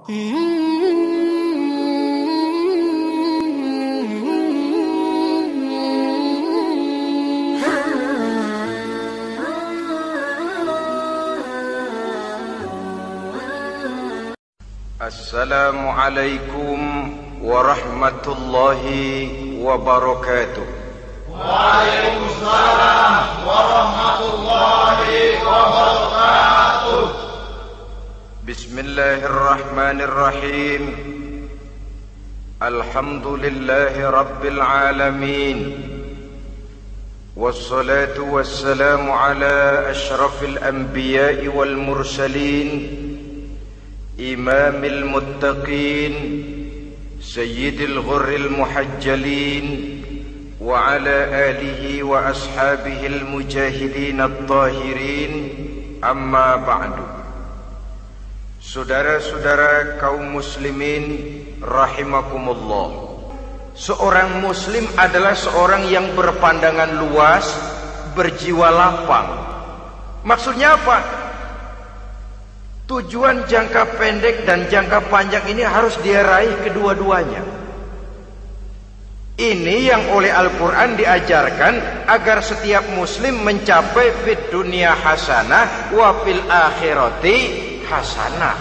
Assalamualaikum warahmatullahi wabarakatuh. Waalaikumsalam warahmatullahi wabarakatuh. Bismillahirrahmanirrahim. Alhamdulillahi rabbil alamin. Wassalatu wassalamu ala ashrafil anbiya'i wal mursalin. إمام المتقين سيد الغر المحجلين وعلى آله وأصحابه المجاهدين الطاهرين أما بعد. Saudara-saudara kaum muslimin rahimakumullah. Seorang muslim adalah seorang yang berpandangan luas, berjiwa lapang. Maksudnya apa? Tujuan jangka pendek dan jangka panjang ini harus dia raih kedua-duanya. Ini yang oleh Al-Quran diajarkan agar setiap muslim mencapai fid dunya hasanah wa fil akhirati hasanah.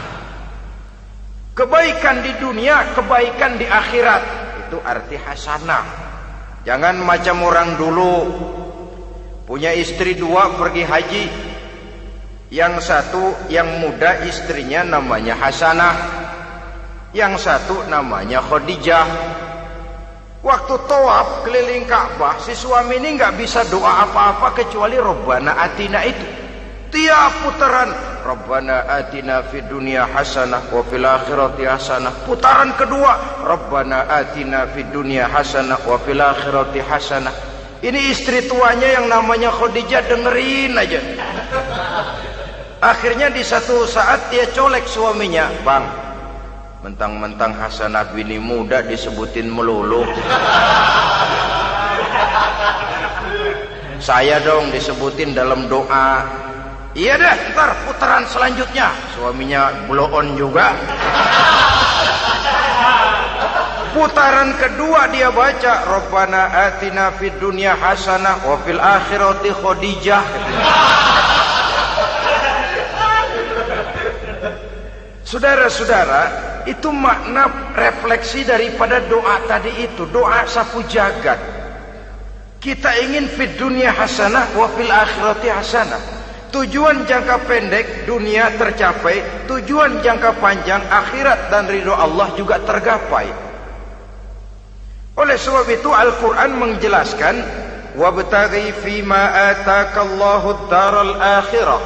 Kebaikan di dunia, kebaikan di akhirat. Itu arti hasanah. Jangan macam orang dulu punya istri dua pergi haji. Yang satu yang muda istrinya namanya Hasanah, yang satu namanya Khadijah. Waktu tawaf keliling Ka'bah, si suami ini nggak bisa doa apa-apa kecuali Rabbana Atina itu. Tiap putaran Rabbana Atina fid dunya hasanah wa fil akhirati hasanah. Putaran kedua Rabbana Atina fid dunya hasanah wa fil akhirati hasanah. Ini istri tuanya yang namanya Khadijah dengerin aja. Akhirnya di satu saat dia colek suaminya, "Bang, mentang-mentang Hasanah bini muda disebutin melulu. Saya dong disebutin dalam doa." "Iya deh, ntar putaran selanjutnya." Suaminya blow on juga. Putaran kedua dia baca Rabbana Atina fid dunya hasanah wa fil akhirati Khadijah. Saudara-saudara, itu makna refleksi daripada doa tadi itu, doa sapu jagat. Kita ingin fid dunya hasanah wa fil akhirati hasanah. Tujuan jangka pendek dunia tercapai, tujuan jangka panjang akhirat dan ridho Allah juga tergapai. Oleh sebab itu Al-Quran menjelaskan, wabtaghi fima atakallahu ad-daral akhirah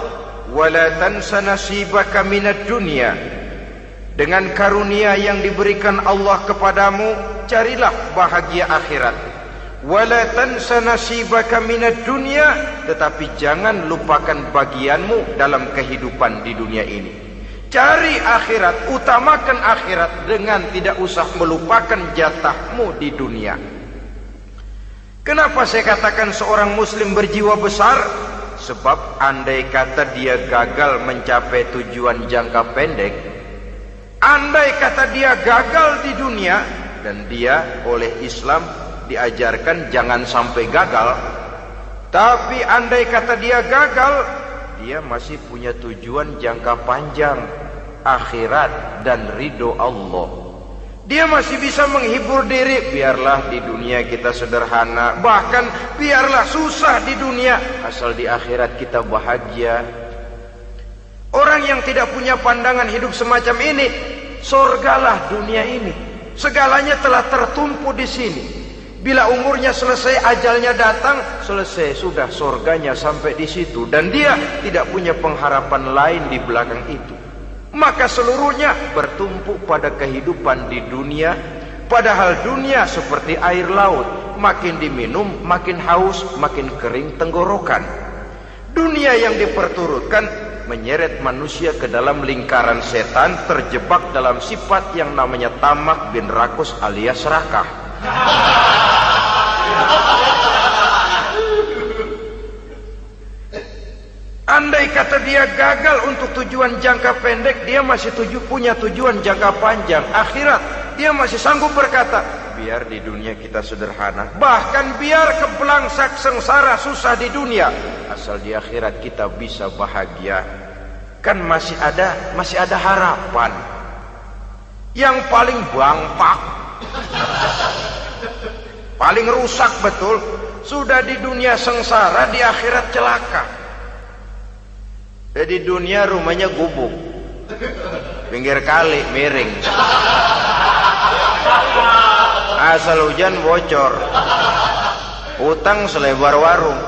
wala tansa nasibaka minad dunya. Dengan karunia yang diberikan Allah kepadamu, carilah bahagia akhirat. Wala tansa nasibaka minad dunya, tetapi jangan lupakan bagianmu dalam kehidupan di dunia ini. Cari akhirat, utamakan akhirat dengan tidak usah melupakan jatahmu di dunia. Kenapa saya katakan seorang muslim berjiwa besar? Sebab andai kata dia gagal mencapai tujuan jangka pendek, andai kata dia gagal di dunia, dan dia oleh Islam diajarkan jangan sampai gagal, tapi andai kata dia gagal, dia masih punya tujuan jangka panjang, akhirat dan ridho Allah. Dia masih bisa menghibur diri, biarlah di dunia kita sederhana, bahkan biarlah susah di dunia, asal di akhirat kita bahagia. Orang yang tidak punya pandangan hidup semacam ini, surgalah dunia ini. Segalanya telah tertumpu di sini. Bila umurnya selesai, ajalnya datang, selesai sudah surganya sampai di situ, dan dia tidak punya pengharapan lain di belakang itu. Maka seluruhnya bertumpu pada kehidupan di dunia. Padahal dunia seperti air laut, makin diminum makin haus, makin kering tenggorokan. Dunia yang diperturutkan menyeret manusia ke dalam lingkaran setan, terjebak dalam sifat yang namanya tamak bin rakus alias serakah. Andai kata biar dia gagal untuk tujuan jangka pendek, dia masih punya tujuan jangka panjang, akhirat. Dia masih sanggup berkata, biar di dunia kita sederhana, bahkan biar kebelangsak sengsara susah di dunia, asal di akhirat kita bisa bahagia. Kan masih ada harapan. Yang paling bangpak, paling rusak betul, sudah di dunia sengsara, di akhirat celaka. Di dunia rumahnya gubuk, pinggir kali miring, asal hujan bocor, utang selebar warung.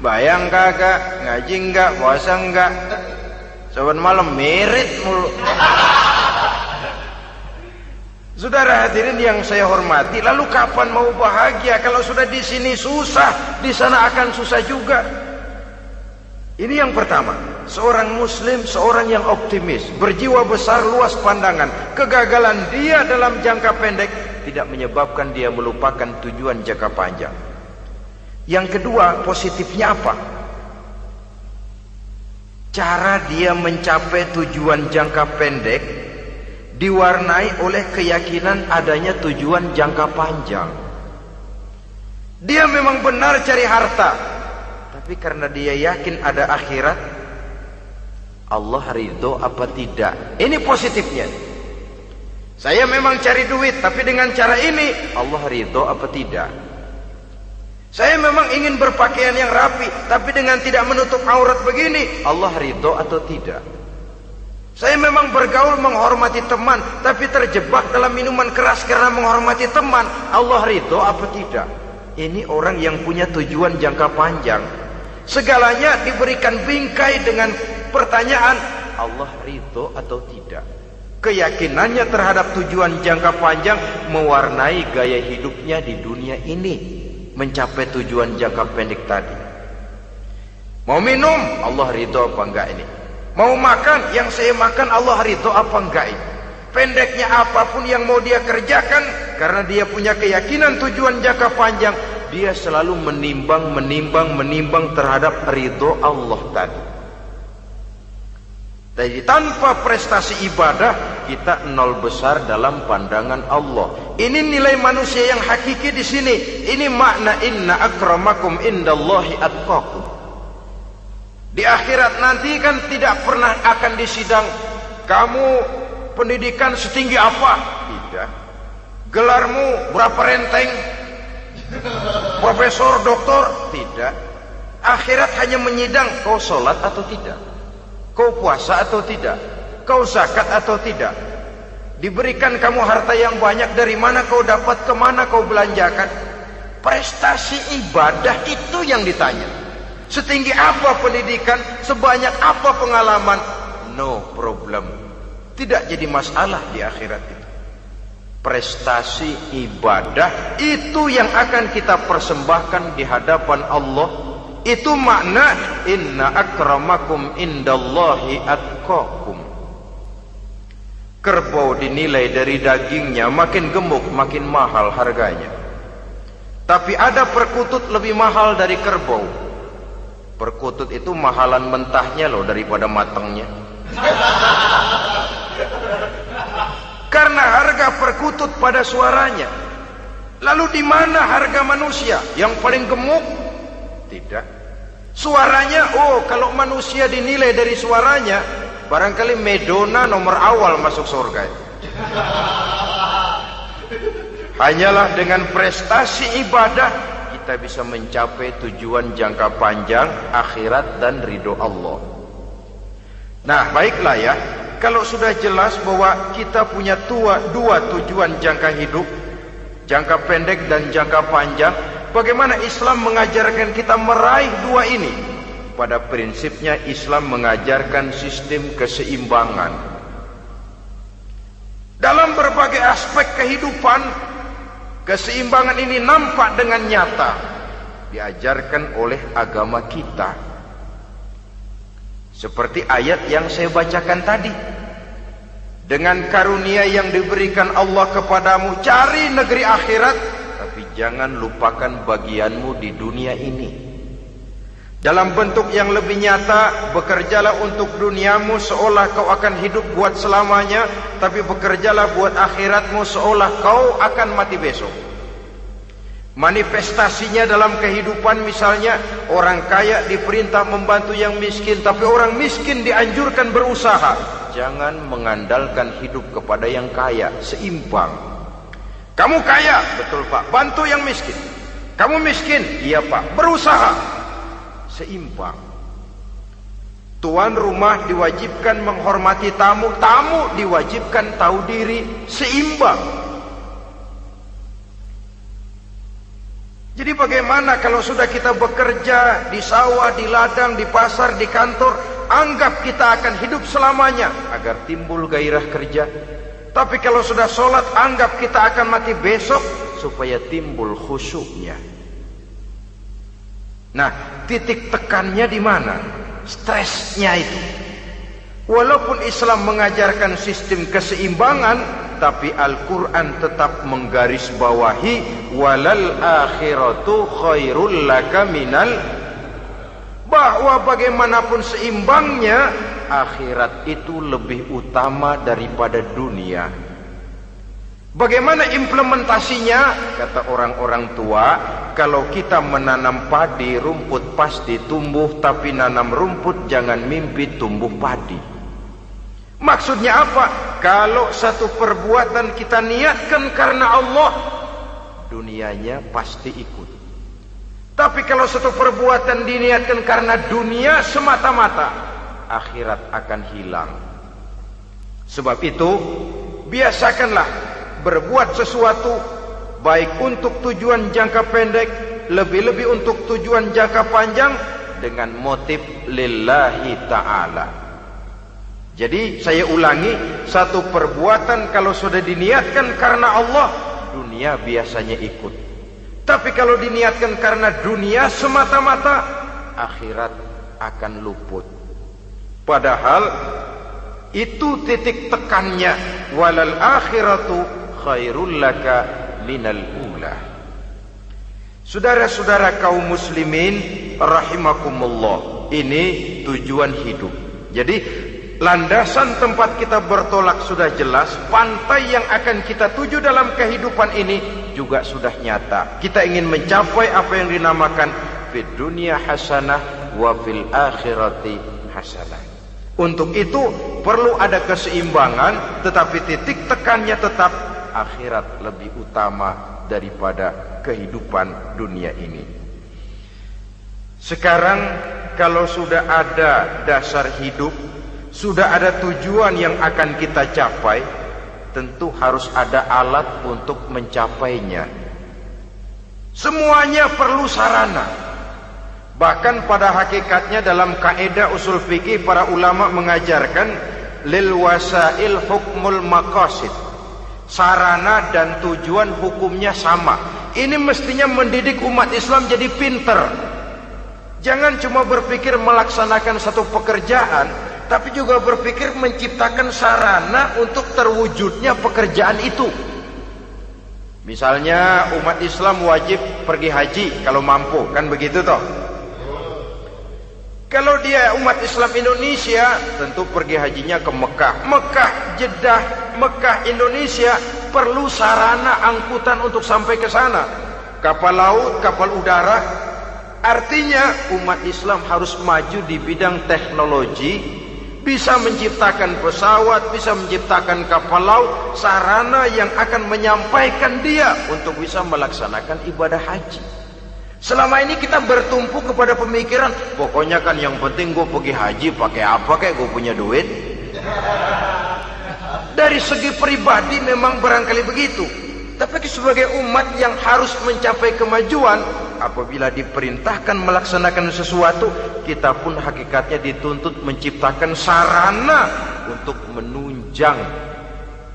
Bayang kagak, ngaji enggak, puasa enggak, sobat malam merit mulu. Saudara hadirin yang saya hormati, lalu kapan mau bahagia kalau sudah di sini susah, di sana akan susah juga. Ini yang pertama, seorang muslim, seorang yang optimis, berjiwa besar, luas pandangan. Kegagalan dia dalam jangka pendek tidak menyebabkan dia melupakan tujuan jangka panjang. Yang kedua, positifnya apa? Cara dia mencapai tujuan jangka pendek diwarnai oleh keyakinan adanya tujuan jangka panjang. Dia memang benar cari harta, tapi karena dia yakin ada akhirat, Allah ridho apa tidak? Ini positifnya. Saya memang cari duit, tapi dengan cara ini Allah ridho apa tidak? Saya memang ingin berpakaian yang rapi, tapi dengan tidak menutup aurat begini, Allah ridho atau tidak? Saya memang bergaul menghormati teman, tapi terjebak dalam minuman keras karena menghormati teman, Allah ridho apa tidak? Ini orang yang punya tujuan jangka panjang. Segalanya diberikan bingkai dengan pertanyaan, Allah ridho atau tidak? Keyakinannya terhadap tujuan jangka panjang mewarnai gaya hidupnya di dunia ini, mencapai tujuan jangka pendek tadi. Mau minum, Allah ridho apa enggak ini? Mau makan, yang saya makan Allah ridho apa enggak ini? Pendeknya apapun yang mau dia kerjakan, karena dia punya keyakinan tujuan jangka panjang, dia selalu menimbang terhadap ridho Allah tadi. Jadi tanpa prestasi ibadah, kita nol besar dalam pandangan Allah. Ini nilai manusia yang hakiki di sini. Ini makna inna akramakum indallahi atqakum. Di akhirat nanti kan tidak pernah akan disidang, kamu pendidikan setinggi apa? Tidak. Gelarmu berapa renteng? Profesor, doktor? Tidak. Akhirat hanya menyidang, kau sholat atau tidak? Kau puasa atau tidak? Kau zakat atau tidak? Diberikan kamu harta yang banyak, dari mana kau dapat, kemana kau belanjakan? Prestasi ibadah itu yang ditanya. Setinggi apa pendidikan, sebanyak apa pengalaman, no problem. Tidak jadi masalah di akhirat itu. Prestasi ibadah itu yang akan kita persembahkan di hadapan Allah. Itu makna inna akramakum indallahi atqakum. Kerbau dinilai dari dagingnya, makin gemuk makin mahal harganya. Tapi ada perkutut lebih mahal dari kerbau. Perkutut itu mahalan mentahnya loh daripada matangnya. Karena harga perkutut pada suaranya. Lalu di mana harga manusia yang paling gemuk? Tidak. Suaranya, oh kalau manusia dinilai dari suaranya, barangkali Madonna nomor awal masuk surga. Hanyalah dengan prestasi ibadah kita bisa mencapai tujuan jangka panjang, akhirat dan ridho Allah. Nah baiklah ya, kalau sudah jelas bahwa kita punya dua tujuan jangka hidup, jangka pendek dan jangka panjang, bagaimana Islam mengajarkan kita meraih dua ini? Pada prinsipnya Islam mengajarkan sistem keseimbangan. Dalam berbagai aspek kehidupan, keseimbangan ini nampak dengan nyata diajarkan oleh agama kita. Seperti ayat yang saya bacakan tadi. Dengan karunia yang diberikan Allah kepadamu, cari negeri akhirat, tapi jangan lupakan bagianmu di dunia ini. Dalam bentuk yang lebih nyata, bekerjalah untuk duniamu seolah kau akan hidup buat selamanya, tapi bekerjalah buat akhiratmu seolah kau akan mati besok. Manifestasinya dalam kehidupan, misalnya orang kaya diperintah membantu yang miskin, tapi orang miskin dianjurkan berusaha. Jangan mengandalkan hidup kepada yang kaya, seimbang. Kamu kaya, betul Pak, bantu yang miskin. Kamu miskin, iya Pak, berusaha, seimbang. Tuan rumah diwajibkan menghormati tamu, tamu diwajibkan tahu diri, seimbang. Jadi bagaimana kalau sudah kita bekerja di sawah, di ladang, di pasar, di kantor, anggap kita akan hidup selamanya agar timbul gairah kerja. Tapi kalau sudah sholat, anggap kita akan mati besok supaya timbul khusyuknya. Nah, titik tekannya di mana? Stresnya itu. Walaupun Islam mengajarkan sistem keseimbangan, tapi Al-Quran tetap menggarisbawahi walal akhiratu khairul laka minal, bahwa bagaimanapun seimbangnya, akhirat itu lebih utama daripada dunia. Bagaimana implementasinya? Kata orang-orang tua, kalau kita menanam padi, rumput pasti tumbuh, tapi nanam rumput jangan mimpi tumbuh padi. Maksudnya apa? Kalau satu perbuatan kita niatkan karena Allah, dunianya pasti ikut. Tapi kalau satu perbuatan diniatkan karena dunia semata-mata, akhirat akan hilang. Sebab itu, biasakanlah berbuat sesuatu baik untuk tujuan jangka pendek, lebih-lebih untuk tujuan jangka panjang, dengan motif lillahi ta'ala. Jadi saya ulangi, satu perbuatan kalau sudah diniatkan karena Allah, dunia biasanya ikut. Tapi kalau diniatkan karena dunia semata-mata, akhirat akan luput. Padahal itu titik tekannya, walal akhiratu khairul laka minal ula. Saudara-saudara kaum muslimin rahimakumullah, ini tujuan hidup. Jadi landasan tempat kita bertolak sudah jelas, pantai yang akan kita tuju dalam kehidupan ini juga sudah nyata. Kita ingin mencapai apa yang dinamakan fid dunya hasanah wa fil akhirati hasanah. Untuk itu perlu ada keseimbangan, tetapi titik tekannya tetap akhirat lebih utama daripada kehidupan dunia ini. Sekarang kalau sudah ada dasar hidup, sudah ada tujuan yang akan kita capai, tentu harus ada alat untuk mencapainya. Semuanya perlu sarana. Bahkan pada hakikatnya dalam kaidah usul fikih, para ulama mengajarkan lil wasail hukmul maqasid. Sarana dan tujuan hukumnya sama. Ini mestinya mendidik umat Islam jadi pinter. Jangan cuma berpikir melaksanakan satu pekerjaan, tapi juga berpikir menciptakan sarana untuk terwujudnya pekerjaan itu. Misalnya umat Islam wajib pergi haji kalau mampu, kan begitu toh? Kalau dia umat Islam Indonesia, tentu pergi hajinya ke Mekah. Mekah, Jeddah, Mekah, Indonesia, perlu sarana angkutan untuk sampai ke sana. Kapal laut, kapal udara. Artinya umat Islam harus maju di bidang teknologi, bisa menciptakan pesawat, bisa menciptakan kapal laut, sarana yang akan menyampaikan dia untuk bisa melaksanakan ibadah haji. Selama ini kita bertumpu kepada pemikiran, pokoknya kan yang penting gue pergi haji pakai apa, kayak gue punya duit. Dari segi pribadi memang barangkali begitu, tapi sebagai umat yang harus mencapai kemajuan, apabila diperintahkan melaksanakan sesuatu, kita pun hakikatnya dituntut menciptakan sarana untuk menunjang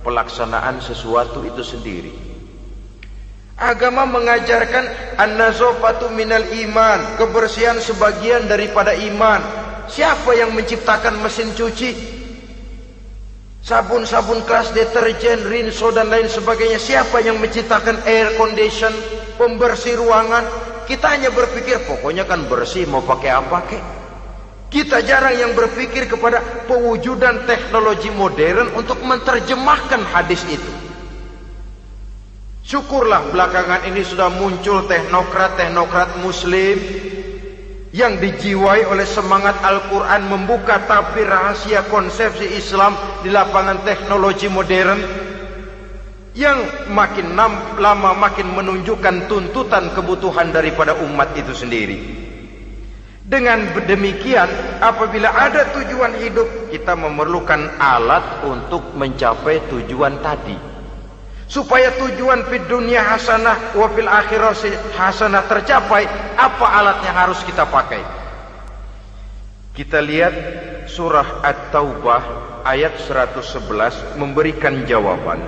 pelaksanaan sesuatu itu sendiri. Agama mengajarkan an-nazafatu minal iman, kebersihan sebagian daripada iman. Siapa yang menciptakan mesin cuci, sabun-sabun keras, deterjen, rinso dan lain sebagainya? Siapa yang menciptakan air condition, pembersih ruangan? Kita hanya berpikir pokoknya kan bersih, mau pakai apa kek. Kita jarang yang berpikir kepada pewujudan teknologi modern untuk menerjemahkan hadis itu. Syukurlah belakangan ini sudah muncul teknokrat muslim yang dijiwai oleh semangat Al-Quran membuka tabir rahasia konsepsi Islam di lapangan teknologi modern yang makin lama makin menunjukkan tuntutan kebutuhan daripada umat itu sendiri. Dengan demikian, apabila ada tujuan hidup, kita memerlukan alat untuk mencapai tujuan tadi. Supaya tujuan fid dunya hasanah wa fil akhirati hasanah tercapai, apa alat yang harus kita pakai? Kita lihat surah At-Taubah ayat 111 memberikan jawaban.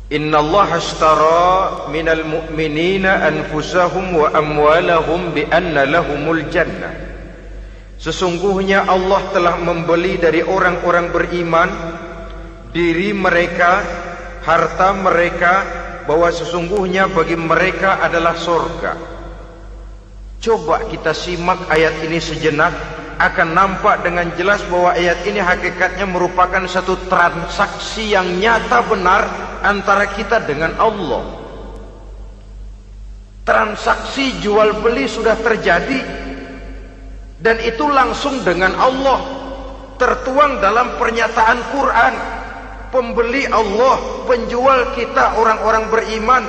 Innallaha ashtara minal mu'minina anfusahum wa amwalahum bi anna lahumul jannah. Sesungguhnya Allah telah membeli dari orang-orang beriman diri mereka, harta mereka, bahwa sesungguhnya bagi mereka adalah surga. Coba kita simak ayat ini sejenak, akan nampak dengan jelas bahwa ayat ini hakikatnya merupakan satu transaksi yang nyata benar antara kita dengan Allah. Transaksi jual beli sudah terjadi, dan itu langsung dengan Allah, tertuang dalam pernyataan Quran. Pembeli Allah, penjual kita orang-orang beriman,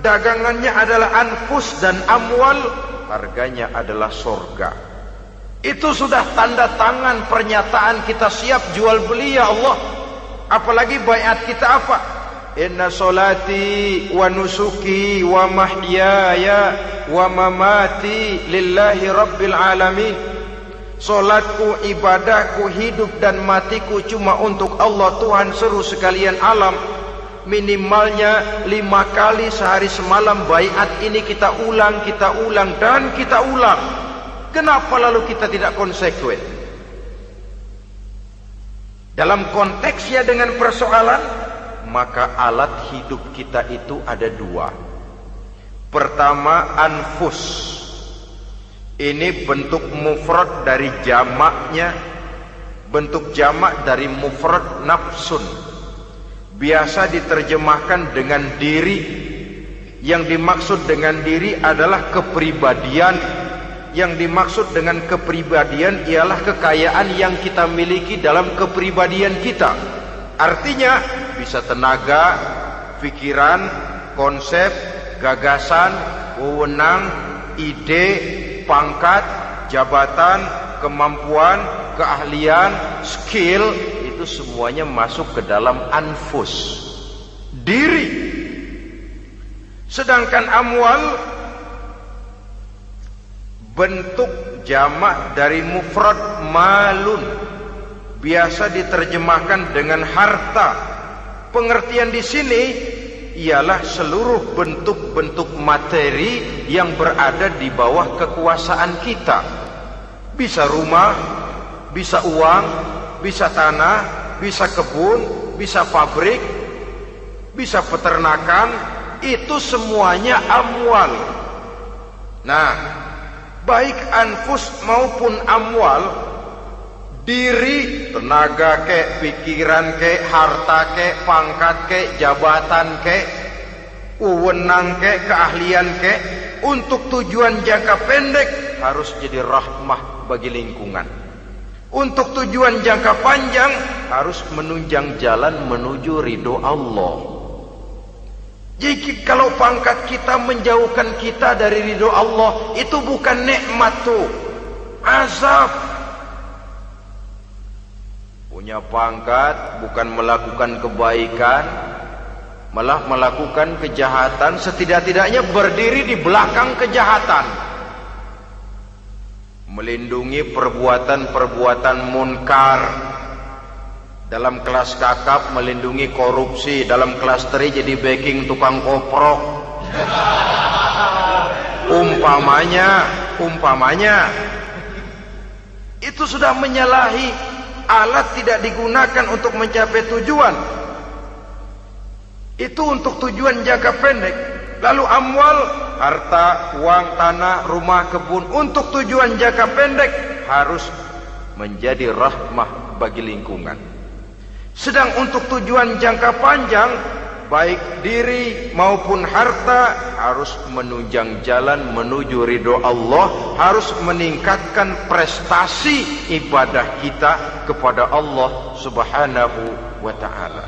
dagangannya adalah anfus dan amwal, harganya adalah surga. Itu sudah tanda tangan pernyataan kita siap jual beli ya Allah. Apalagi baiat kita apa? Inna solati wa nusuki wa mahyaya wa mamati lillahi rabbil alamin. Solatku, ibadahku, hidup dan matiku cuma untuk Allah Tuhan seluruh sekalian alam. Minimalnya 5 kali sehari semalam baiat ini kita ulang dan kita ulang. Kenapa lalu kita tidak konsekuen? Dalam konteksnya dengan persoalan, maka alat hidup kita itu ada 2. Pertama, anfus. Ini bentuk mufrad dari jamaknya, bentuk jamak dari mufrad nafsun. Biasa diterjemahkan dengan diri. Yang dimaksud dengan diri adalah kepribadian. Yang dimaksud dengan kepribadian ialah kekayaan yang kita miliki dalam kepribadian kita. Artinya bisa tenaga, pikiran, konsep, gagasan, wewenang, ide, pangkat, jabatan, kemampuan, keahlian, skill, itu semuanya masuk ke dalam anfus, diri. Sedangkan amwal bentuk jamak dari mufrad malun, biasa diterjemahkan dengan harta. Pengertian di sini ialah seluruh bentuk-bentuk materi yang berada di bawah kekuasaan kita. Bisa rumah, bisa uang, bisa tanah, bisa kebun, bisa pabrik, bisa peternakan, itu semuanya amwal. Nah, baik anfus maupun amwal, diri, tenaga kek, pikiran kek, harta kek, pangkat kek, jabatan kek, wewenang kek, keahlian kek, untuk tujuan jangka pendek harus jadi rahmah bagi lingkungan. Untuk tujuan jangka panjang harus menunjang jalan menuju ridho Allah. Jadi kalau pangkat kita menjauhkan kita dari ridho Allah, itu bukan nikmat tuh, azab. Punya pangkat bukan melakukan kebaikan, malah melakukan kejahatan, setidak-tidaknya berdiri di belakang kejahatan, melindungi perbuatan-perbuatan munkar. Dalam kelas kakap melindungi korupsi, dalam kelas teri jadi backing tukang koprok. Umpamanya itu sudah menyalahi. Alat tidak digunakan untuk mencapai tujuan, itu untuk tujuan jangka pendek. Lalu amwal harta, uang, tanah, rumah, kebun untuk tujuan jangka pendek harus menjadi rahmah bagi lingkungan. Sedang untuk tujuan jangka panjang, baik diri maupun harta harus menunjang jalan menuju ridho Allah, harus meningkatkan prestasi ibadah kita kepada Allah Subhanahu wa ta'ala.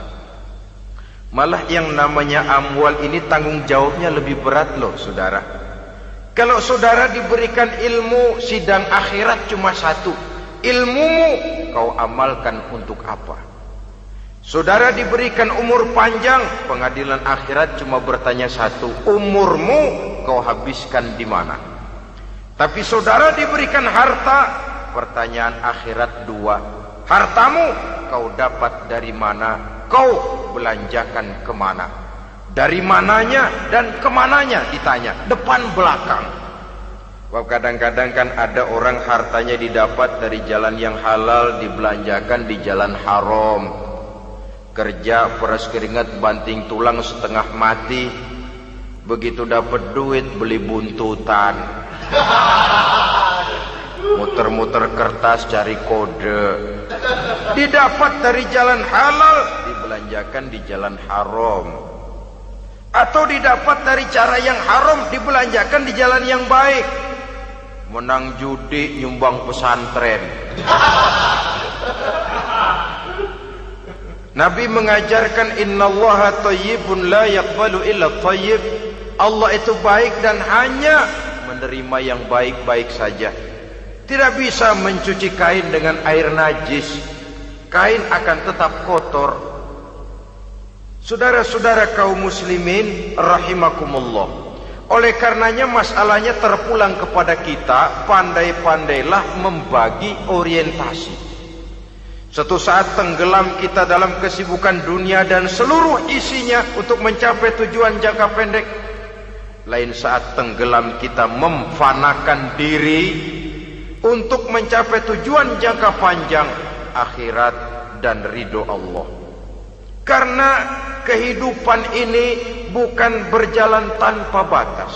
Malah yang namanya amwal ini tanggung jawabnya lebih berat loh saudara. Kalau saudara diberikan ilmu, sidang akhirat cuma satu. Ilmumu kau amalkan untuk apa? Saudara diberikan umur panjang, pengadilan akhirat cuma bertanya satu, umurmu kau habiskan di mana? Tapi saudara diberikan harta, pertanyaan akhirat dua, hartamu kau dapat dari mana? Kau belanjakan kemana? Dari mananya dan kemananya ditanya, depan belakang. Kadang-kadang kan ada orang hartanya didapat dari jalan yang halal, dibelanjakan di jalan haram. Kerja peras keringat banting tulang setengah mati, begitu dapat duit beli buntutan, muter-muter kertas cari kode. Didapat dari jalan halal, dibelanjakan di jalan haram. Atau didapat dari cara yang haram, dibelanjakan di jalan yang baik. Menang judi, nyumbang pesantren. Nabi mengajarkan innallaha thayyibun la yaqbalu illa thayyib. Allah itu baik dan hanya menerima yang baik-baik saja. Tidak bisa mencuci kain dengan air najis. Kain akan tetap kotor. Saudara-saudara kaum muslimin rahimakumullah. Oleh karenanya masalahnya terpulang kepada kita, pandai-pandailah membagi orientasi. Suatu saat tenggelam kita dalam kesibukan dunia dan seluruh isinya untuk mencapai tujuan jangka pendek. Lain saat tenggelam kita memfanakan diri untuk mencapai tujuan jangka panjang, akhirat dan ridho Allah. Karena kehidupan ini bukan berjalan tanpa batas.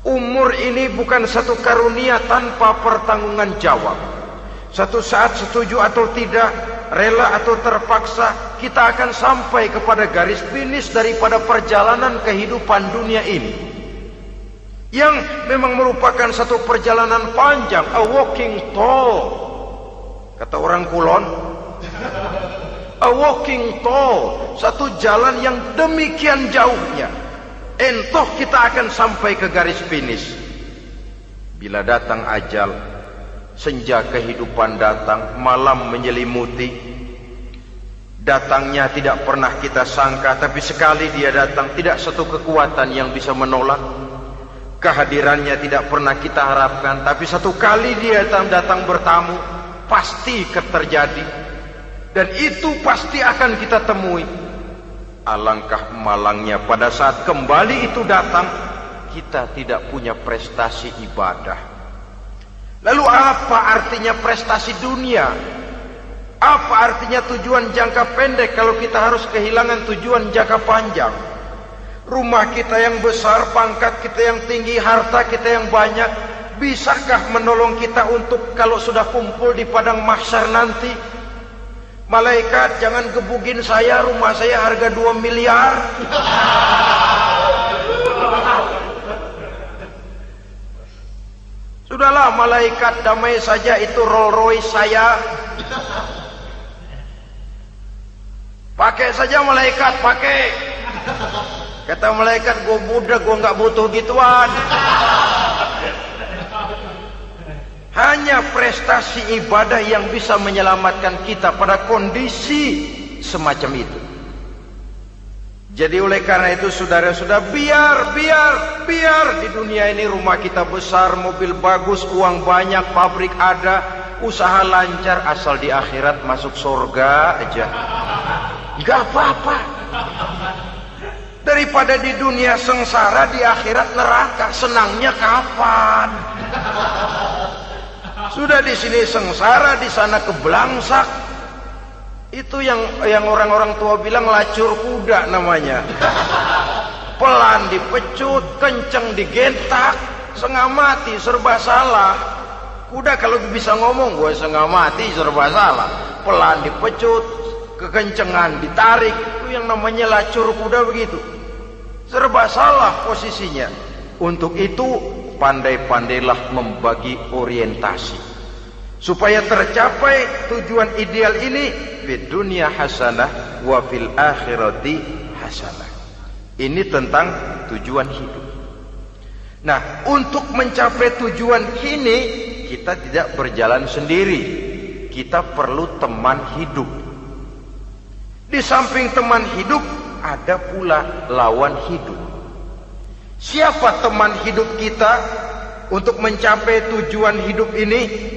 Umur ini bukan satu karunia tanpa pertanggungan jawab. Satu saat setuju atau tidak, rela atau terpaksa, kita akan sampai kepada garis finish daripada perjalanan kehidupan dunia ini. Yang memang merupakan satu perjalanan panjang, a walking tall. Kata orang Kulon, a walking tall, satu jalan yang demikian jauhnya. Entoh kita akan sampai ke garis finish. Bila datang ajal, senja kehidupan datang, malam menyelimuti. Datangnya tidak pernah kita sangka, tapi sekali dia datang, tidak satu kekuatan yang bisa menolak. Kehadirannya tidak pernah kita harapkan, tapi satu kali dia datang bertamu, pasti terjadi. Dan itu pasti akan kita temui. Alangkah malangnya pada saat kembali itu datang, kita tidak punya prestasi ibadah. Lalu apa artinya prestasi dunia? Apa artinya tujuan jangka pendek kalau kita harus kehilangan tujuan jangka panjang? Rumah kita yang besar, pangkat kita yang tinggi, harta kita yang banyak, bisakah menolong kita untuk kalau sudah kumpul di padang mahsyar nanti? Malaikat, jangan gebugin saya, rumah saya harga 2 miliar. Sudahlah malaikat, damai saja, itu Rolls Royce saya. Pakai saja malaikat, pakai. Kata malaikat, gue budak, gue nggak butuh gituan. Hanya prestasi ibadah yang bisa menyelamatkan kita pada kondisi semacam itu. Jadi oleh karena itu saudara-saudara, biar di dunia ini rumah kita besar, mobil bagus, uang banyak, pabrik ada, usaha lancar, asal di akhirat masuk surga aja. Gak apa-apa. Daripada di dunia sengsara, di akhirat neraka, senangnya kapan? Sudah di sini sengsara, di sana kebelangsak. Itu yang orang-orang tua bilang lacur kuda namanya. pelan dipecut, kenceng digentak, setengah mati, serba salah. Kuda kalau bisa ngomong, gue setengah mati, serba salah. Pelan dipecut, kekencengan ditarik, itu yang namanya lacur kuda begitu. Serba salah posisinya. Untuk itu pandai-pandailah membagi orientasi supaya tercapai tujuan ideal ini, fid dunya hasanah wa fil akhirati hasanah. Ini tentang tujuan hidup. Nah, untuk mencapai tujuan ini kita tidak berjalan sendiri. Kita perlu teman hidup. Di samping teman hidup ada pula lawan hidup. Siapa teman hidup kita untuk mencapai tujuan hidup ini?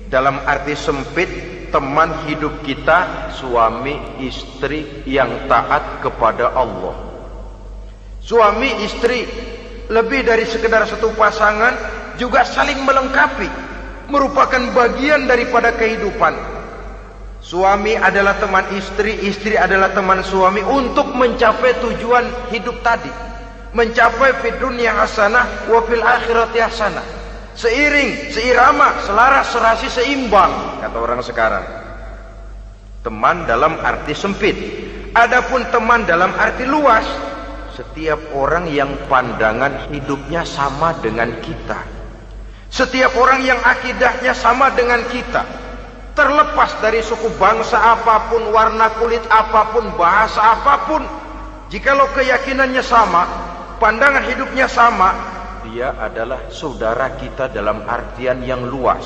Dalam arti sempit, teman hidup kita suami istri yang taat kepada Allah. Suami istri lebih dari sekedar satu pasangan, juga saling melengkapi, merupakan bagian daripada kehidupan. Suami adalah teman istri, istri adalah teman suami untuk mencapai tujuan hidup tadi. Mencapai fid dunya hasanah wa fil akhirati hasanah. Seiring, seirama, selaras, serasi, seimbang, kata orang sekarang. Teman dalam arti sempit. Adapun teman dalam arti luas, setiap orang yang pandangan hidupnya sama dengan kita. Setiap orang yang akidahnya sama dengan kita. Terlepas dari suku bangsa apapun, warna kulit apapun, bahasa apapun, jikalau keyakinannya sama, pandangan hidupnya sama, dia adalah saudara kita dalam artian yang luas.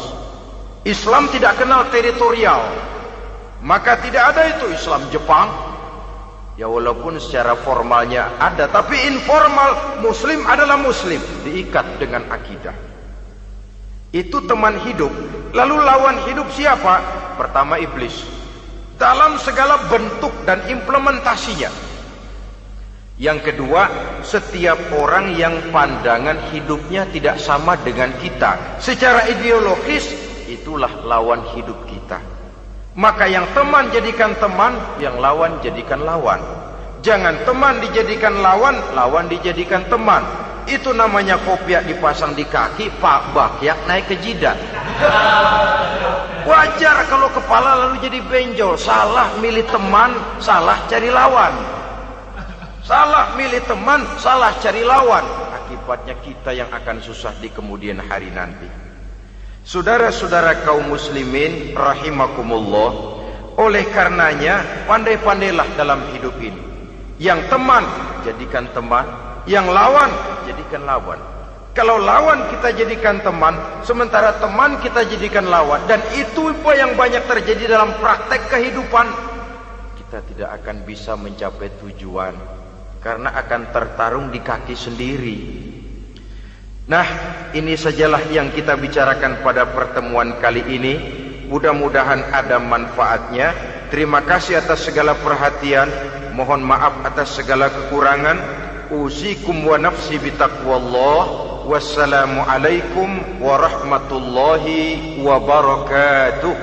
Islam tidak kenal teritorial, maka tidak ada itu Islam Jepang. Ya walaupun secara formalnya ada, tapi informal Muslim adalah Muslim, diikat dengan akidah. Itu teman hidup. Lalu lawan hidup siapa? Pertama iblis, dalam segala bentuk dan implementasinya. Yang kedua, setiap orang yang pandangan hidupnya tidak sama dengan kita secara ideologis, itulah lawan hidup kita. Maka yang teman jadikan teman, yang lawan jadikan lawan. Jangan teman dijadikan lawan, lawan dijadikan teman. Itu namanya kopiah dipasang di kaki, pak bakyak naik ke jidat. Wajar kalau kepala lalu jadi benjol. Salah milih teman, salah cari lawan. Salah milih teman, salah cari lawan. Akibatnya kita yang akan susah di kemudian hari nanti. Saudara-saudara kaum muslimin rahimakumullah, oleh karenanya pandai-pandailah dalam hidup ini. Yang teman jadikan teman, yang lawan jadikan lawan. Kalau lawan kita jadikan teman, sementara teman kita jadikan lawan, dan itu yang banyak terjadi dalam praktek kehidupan, kita tidak akan bisa mencapai tujuan. Karena akan tertarung di kaki sendiri. Nah, ini sajalah yang kita bicarakan pada pertemuan kali ini. Mudah-mudahan ada manfaatnya. Terima kasih atas segala perhatian. Mohon maaf atas segala kekurangan. Usikum wa nafsi bitaqwallah. Wassalamualaikum warahmatullahi wabarakatuh.